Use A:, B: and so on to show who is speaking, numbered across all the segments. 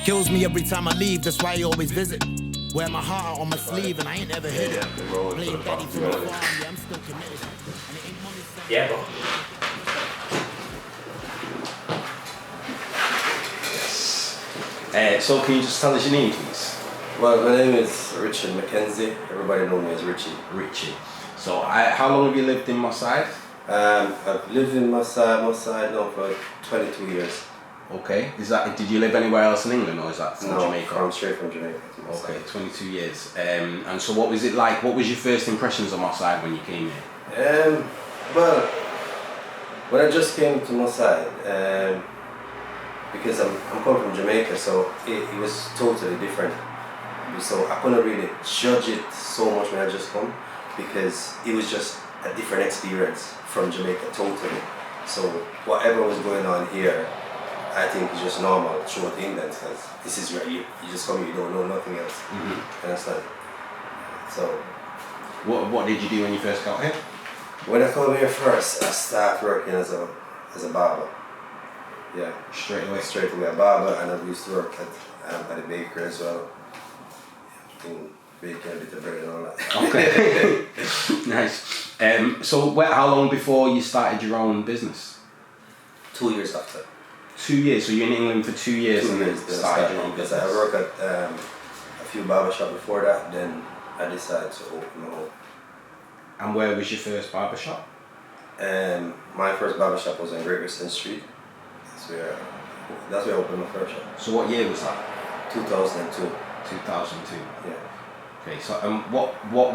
A: Kills me every time I leave, that's why I always visit. Wear my heart on my sleeve and I ain't ever hit it. Blame daddy from the farm, yeah, I'm still committed. And it ain't money.
B: Yeah, bro. So can you just tell us your name, please?
C: Well, my name is Richie McKenzie. Everybody knows me as Richie.
B: Richie. So how long have you lived in Moss Side?
C: I've lived in Moss Side now for 22 years.
B: Okay. Did you live anywhere else in England, or is that from Jamaica?
C: No, I'm straight from Jamaica.
B: Okay, 22 years. And so what was it like? What was your first impressions of Moss Side when you came here?
C: Well, when I just came to Moss Side, because I'm coming from Jamaica, so it was totally different. So I couldn't really judge it so much when I just come, because it was just a different experience from Jamaica, totally. So whatever was going on here, I think it's just normal throughout England, because this is where you just come here, you don't know nothing else. Mm-hmm. Understand? So,
B: what did you do when you first got here?
C: When I came here first, I started working as a barber. Yeah.
B: Straight away
C: a barber, and I used to work at a bakery as well. In baking a bit of bread and all that.
B: Okay. Nice. So how long before you started your own business?
C: 2 years after.
B: 2 years, so you're in England for 2 years and then started your own business?
C: I worked at a few barbershops before that, then I decided to open my own.
B: And where was your first barbershop?
C: My first barbershop was on Great Western Street. That's where I opened my first shop.
B: So what year was that?
C: 2002.
B: 2002?
C: Yeah.
B: Okay, so what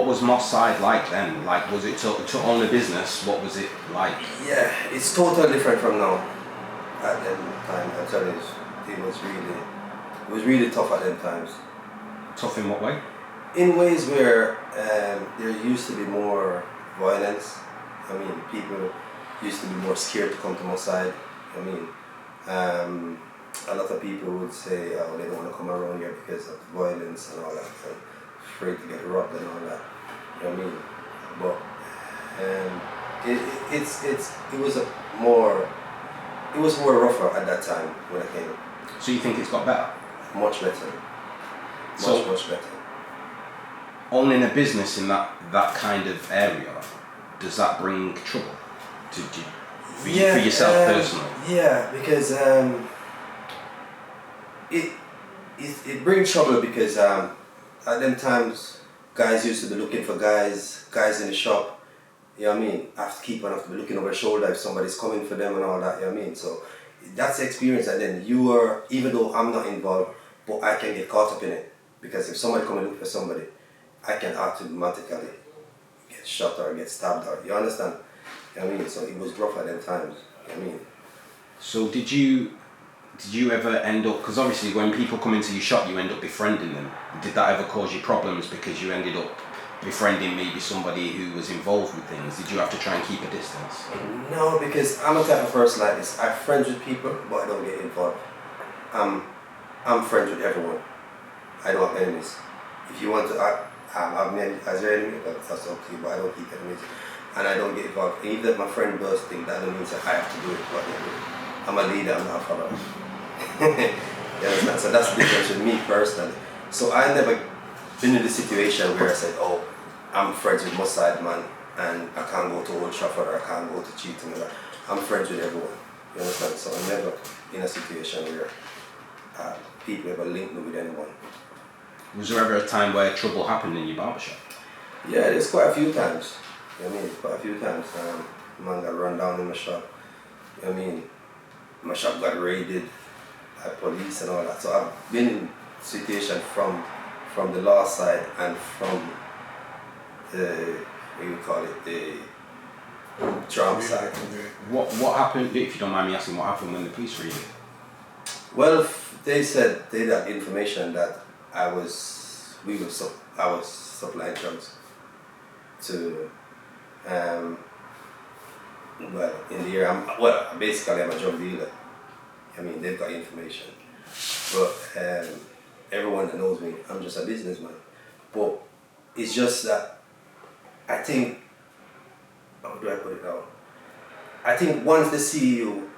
B: was Moss Side like then? Like, was it to own a business? What was it like?
C: Yeah, it's totally different from now. At that time, I tell you, it was really tough at them times.
B: Tough in what way?
C: In ways where there used to be more violence. I mean, people used to be more scared to come to Moss Side. I mean, a lot of people would say, oh, they don't want to come around here because of violence and all that, and afraid to get robbed and all that. You know what I mean? But it was more rougher at that time when I came.
B: So you think it's got better?
C: Much better. Much better.
B: Owning a business in that kind of area, does that bring trouble for yourself personally?
C: Yeah, because it brings trouble because at them times guys used to be looking for guys in the shop. You know what I mean? Have to be looking over their shoulder if somebody's coming for them and all that. You know what I mean? So that's the experience. And then even though I'm not involved, but I can get caught up in it, because if somebody come and look for somebody, I can automatically get shot or get stabbed, or you understand? You know what I mean? So it was rough at them times. You know what I mean?
B: So did you ever end up, because obviously when people come into your shop you end up befriending them, did that ever cause you problems because you ended up befriending maybe somebody who was involved with things? Did you have to try and keep a distance?
C: No, because I'm a type of person like this. I'm friends with people, but I don't get involved. I'm friends with everyone. I don't have enemies. If you want to have me as your enemy, that's up to you, but I don't keep enemies. And I don't get involved. And even if my friend does things, that doesn't mean that I have to do it. But I'm a leader, I'm not a follower. You understand? So that's the difference with me personally. So I never been in the situation where I said, oh, I'm friends with Moss Side man and I can't go to Old Trafford or I can't go to Cheatham. I'm friends with everyone. You understand? So I'm never in a situation where people ever link me with anyone.
B: Was there ever a time where trouble happened in your barbershop?
C: Yeah, there's quite a few times. You know what I mean? Quite a few times. Man got run down in my shop. You know what I mean? My shop got raided by police and all that. So I've been in situations from the law side and from the, the drama side.
B: What happened, if you don't mind me asking, what happened when the police raided?
C: Well, they said they had information that I was supplying drugs to, in the year, basically I'm a drug dealer. I mean, they've got information. But everyone that knows me, I'm just a businessman. But it's just that I think, how do I put it now? I think once the CEO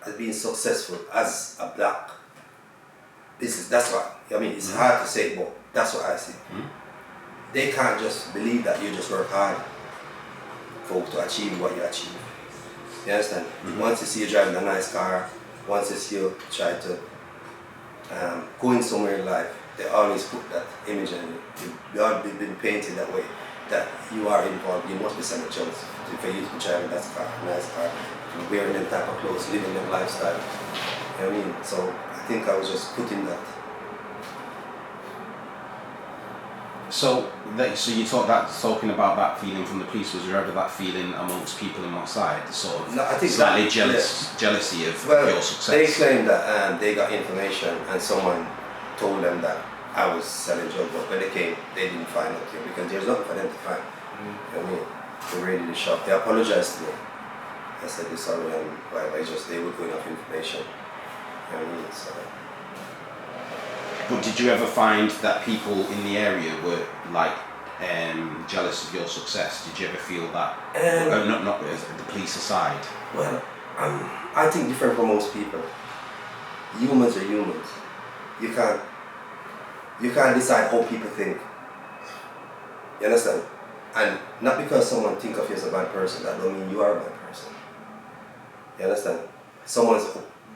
C: has been successful as a black that's what I mean. It's hard to say, but that's what I see. They can't just believe that you just work hard to achieve what you achieve. You understand? Once you see you driving a nice car, once you see you try to going somewhere in life, they always put that image in you. You've all been painted that way, that you are involved, you must be sending chance for you to be driving that car, nice car, wearing them type of clothes, living that lifestyle. You know what I mean? So I think I was just putting that.
B: So you talking about that feeling from the police. Was there ever that feeling amongst people in Marseille, sort of
C: I think
B: slightly jealousy of your success?
C: They claimed that they got information and someone told them that I was selling drugs, but when they came, they didn't find nothing because there's nothing for them to find. You know what I mean? They were really shocked. They apologized to me. I said they're sorry and whatever. It's just they were going off information. You know what I mean? So.
B: But did you ever find that people in the area were like jealous of your success? Did you ever feel that? Not the police aside.
C: Well, I think different from most people. Humans are humans. You can't decide how people think. You understand? And not because someone think of you as a bad person, that don't mean you are a bad person. You understand?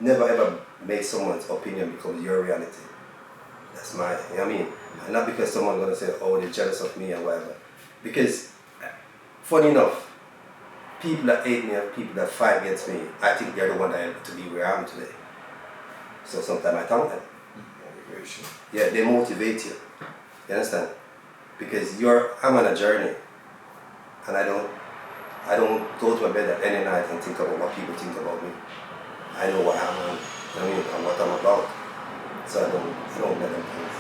C: Never ever make someone's opinion become your reality. That's my, you know what I mean? And not because someone's gonna say, oh, they're jealous of me or whatever. Because, funny enough, people that hate me and people that fight against me, I think they're the one that helped to be where I am today. So sometimes I thank them. Yeah, they motivate you. You understand? Because I'm on a journey, and I don't go to my bed at any night and think about what people think about me. I know what I'm on, you know what I mean, and what I'm about. So I don't let them things.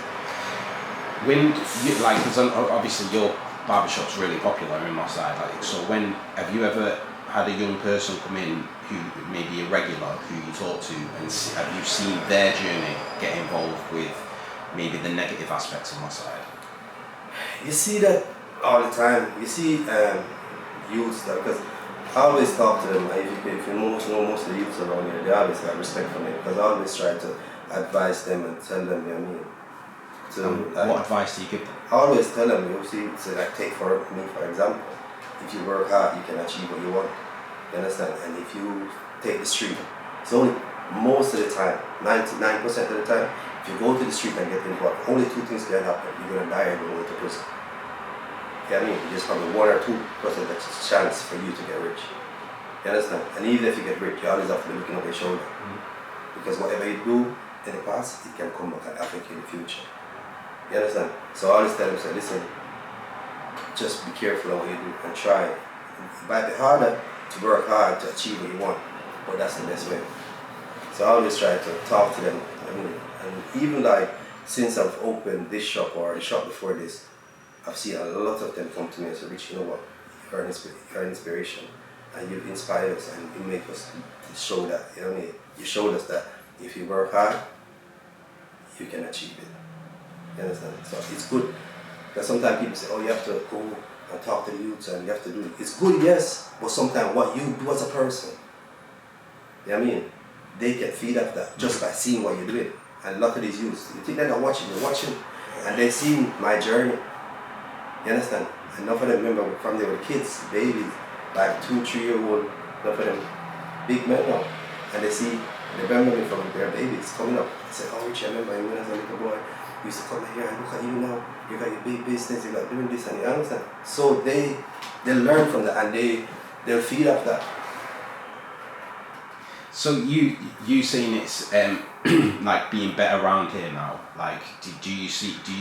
B: When you because obviously your barbershop's really popular in Marseille. So have you ever had a young person come in who may be a regular who you talk to, and have you seen their journey get involved with maybe the negative aspects of Marseille?
C: You see that all the time. You see youths that, because I always talk to them. If you know most of the youths around here, they always got respect for me because I always try to advise them and tell them, you know what I mean.
B: What advice do you give them?
C: I always tell them, you see, so like take for me for example, if you work hard, you can achieve what you want. You understand? And if you take the street, it's only most of the time, 99% of the time, if you go to the street and get involved, only two things can happen. You're gonna die and you're going to prison. You know what I mean? There's probably 1 or 2% chance for you to get rich. You understand? And even if you get rich, you always have to be looking over your shoulder. Because whatever you do in the past, it can come back and affect you in the future. You understand? So I always tell them, say, listen, just be careful of what you do and try. It might be harder to work hard to achieve what you want, but that's the best way. So I always try to talk to them. I mean, and even like since I've opened this shop or the shop before this, I've seen a lot of them come to me and say, Rich, you know what, you're an inspiration and you've inspired us and you make us show that, you know what I mean? You showed us that if you work hard, you can achieve it. You understand? So it's good. Because sometimes people say, oh, you have to go and talk to the youths and you have to do it. It's good, yes, but sometimes what you do as a person, you know what I mean? They can feed off that just by seeing what you're doing. And a lot of these youths, you think they're not watching, they're watching and they've seen my journey. You understand? And enough of them remember from they were kids, babies, like 2, 3-year-old, enough of them big men now. And they remember me from their babies coming up. They say, oh, Richie, I remember you when I was a little boy. You used to come here and look at you now. You got your big business, you're like doing this and you understand. So they learn from that and they'll feed off that.
B: So you saying it's like being better around here now? Like, do you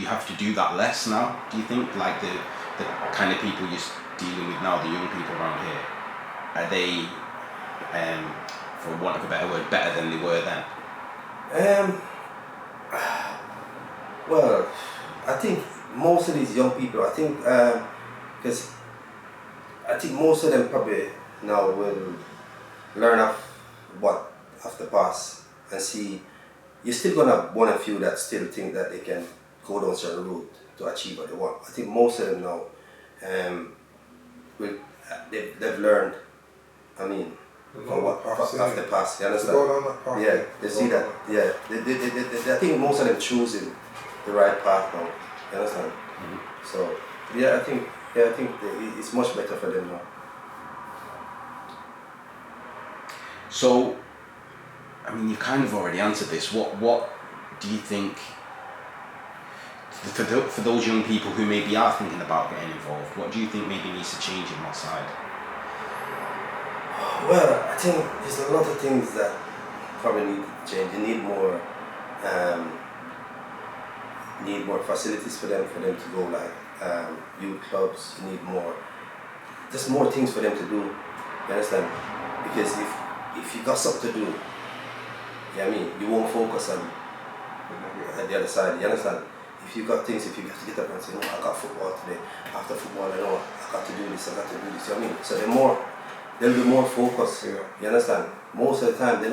B: have to do that less now? Do you think like the kind of people you're dealing with now, the young people around here, are they, for want of a better word, better than they were then?
C: Well, I think most of these young people, I think, because I think most of them probably now will learn off the past and see. You're still gonna have one or few that still think that they can go down a certain route to achieve what they want. I think most of them now, they've learned. I mean, After pass, you understand?
D: Go down that path.
C: Yeah, they see that. Yeah, I think most of them choosing the right path now. You understand? So I think it's much better for them now.
B: So, I mean, you've kind of already answered this. What do you think, for those young people who maybe are thinking about getting involved, what do you think maybe needs to change in my side?
C: Well, I think there's a lot of things that probably need to change. You need more facilities for them to go, like youth clubs. You need just more things for them to do. You understand? Because if you got something to do, you won't focus on the other side. You understand? If you got things, if you have to get up and say, no, I got football today. After football, I know I got to do this. You know what I mean? So they'll be more focused. Yeah. You understand? Most of the time, they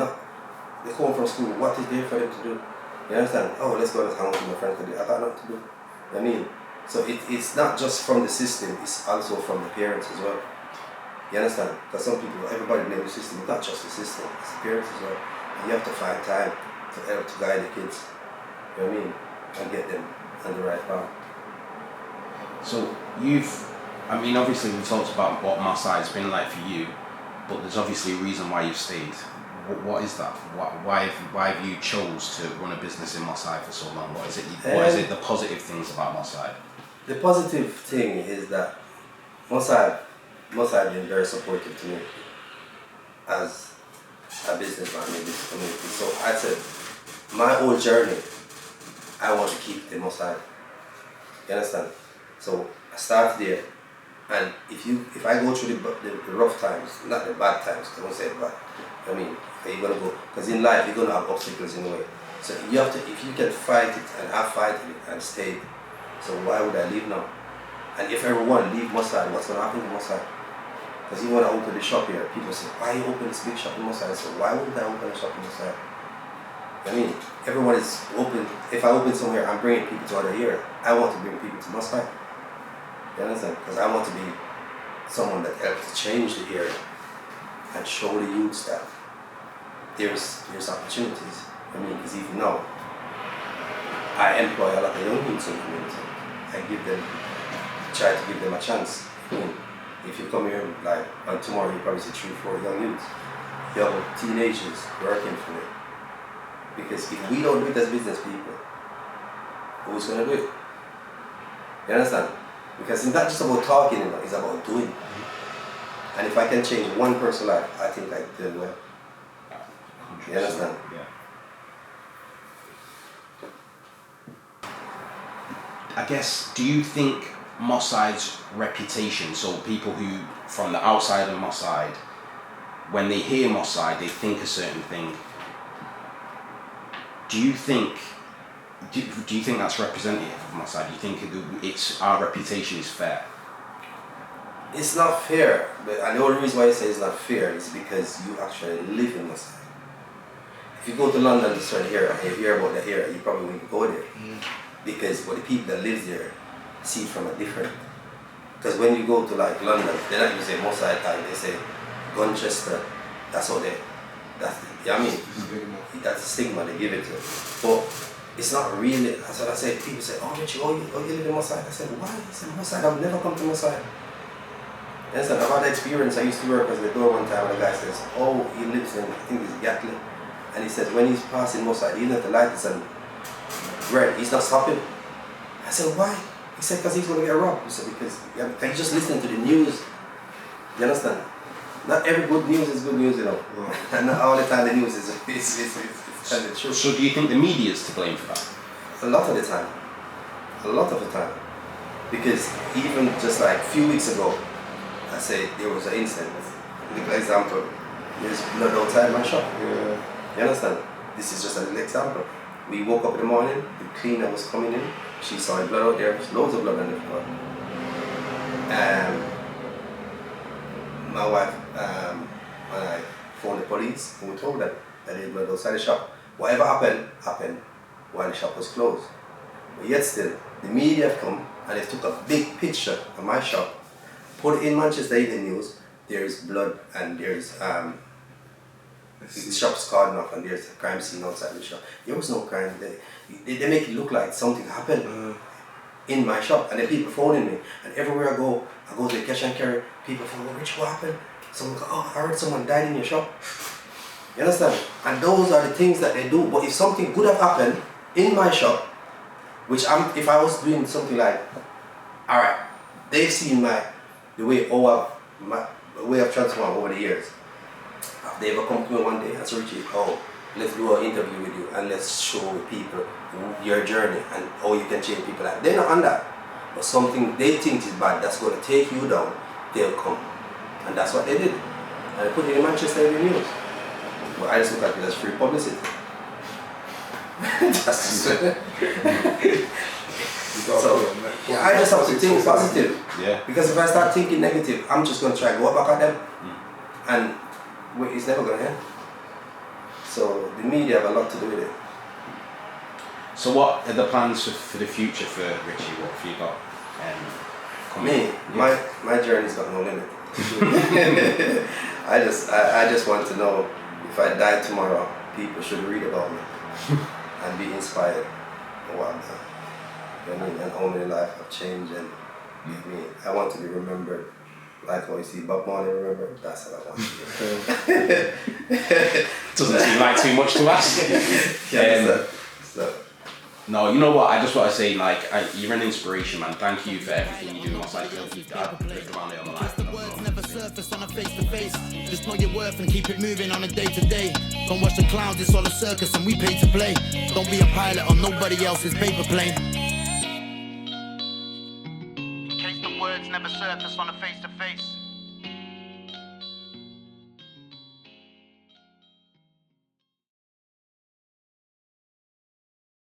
C: come from school. What is there for them to do? You understand? Oh, let's go and hang out with my friends today. I got nothing to do. You know what I mean? So it's not just from the system, it's also from the parents as well. You understand? Because everybody blames the system. It's not just the system, it's the parents as well. And you have to find time to help to guide the kids. You know what I mean? And get them on the right path.
B: So obviously we've talked about what Maasai's been like for you, but there's obviously a reason why you've stayed. What is that? Why have you chose to run a business in Maasai for so long? What is it the positive things about Maasai?
C: The positive thing is that Maasai have been very supportive to me as a businessman in this community. So I said, my whole journey, I want to keep the Maasai. You understand? So I start there, and if I go through the rough times, not the bad times, I won't say bad. You're gonna go, because in life you're gonna have obstacles in the way. So you have to, if you can fight it, and I fighted it and stayed. So why would I leave now? And if everyone leave Maasai, what's gonna happen to Maasai? Because you wanna open the shop here. People say, why you open this big shop in Maasai? So why wouldn't I open a shop in Maasai? Everyone is open. If I open somewhere, I'm bringing people to other area. I want to bring people to Maasai. You understand? Because I want to be someone that helps to change the area and show the youths that there's opportunities. Because even now, I employ a lot of young youths in the community. Try to give them a chance. If you come here, like on tomorrow, you probably see 3-4 young youths, young teenagers working for me. Because if we don't do it as business people, who's going to do it? You understand? Because it's not just about talking, it's about doing. And if I can change one person's life, I think I did well. You understand?
B: Yeah. I guess, do you think Maasai's reputation, so people who, from the outside of Maasai, when they hear Maasai, they think a certain thing. Do you think that's representative of Maasai? Do you think our reputation is fair?
C: It's not fair, and the only reason why I say it's not fair is because you actually live in Maasai. If you go to London to certain area and you hear about the area, you probably won't go there. Because the people that live there see it from a different. Because when you go to like London, they're not using Maasai time, they say Gunchester, that's how that's the stigma they give it to. But it's not really, that's what I say. People say, oh Richie, you live in Maasai? I said, why? I said, Maasai, I've never come to Maasai. Yes, I've had the experience. I used to work as the door one time and the guy says, oh, he lives in, I think it's Gatlin. And he says, when he's passing Maasai, even if the light is on red, he's not stopping. I said, why? He said, because he's going to get robbed. He said, because he's just listening to the news. You understand? Not every good news is good news, And not all the time the news is telling the truth.
B: So do you think the media is to blame for that?
C: A lot of the time. A lot of the time. Because even just like a few weeks ago, I said there was an incident. For example, there's blood outside my shop.
D: Yeah.
C: You understand? This is just a little example. We woke up in the morning, the cleaner was coming in, she saw the blood out there, there's loads of blood on the floor. My wife, when I phoned the police, and we told them that there was blood outside the shop. Whatever happened while the shop was closed. But yet still, the media have come and they took a big picture of my shop, put it in Manchester Evening News, there's blood and there's The shop's cordoned off and there's a crime scene outside the shop. There was no crime. They make it look like something happened in my shop, and then people phoning me, and everywhere I go to the cash and carry, people phone me, Rich, what happened? Someone go, oh, I heard someone died in your shop. You understand? And those are the things that they do. But if something good have happened in my shop, which if I was doing something like, all right, they've seen the way I've transformed over the years. Have they ever come to me one day and said, Richie, let's do an interview with you and let's show people your journey and how you can change people's life. They're not on that. But something they think is bad that's going to take you down, they'll come. And that's what they did. And they put it in Manchester Evening News. But I just look at it as free publicity. So, yeah, I just have to think positive.
B: Yeah.
C: Because if I start thinking negative, I'm just going to try to go back at them. And it's never going to end. So the media have a lot to do with it.
B: So what are the plans for the future for Richie? What have you got?
C: Me, my journey's got no limit. I just want to know if I die tomorrow, people should read about me and be inspired of what I've done. You know what I mean? And only life I've changed, and I want to be remembered like how you see Bob Marley remembered. That's what I want to be.
B: Doesn't seem like too much to ask. No, you know what? I just want to say, you're an inspiration, man. Thank you for everything you do.
A: Never surface on a face-to-face. Just know your worth and keep it moving on a day-to-day. Don't watch the clowns, it's all a circus and we pay to play. Don't be a pilot on nobody else's paper plane. In case the words never surface on a face-to-face.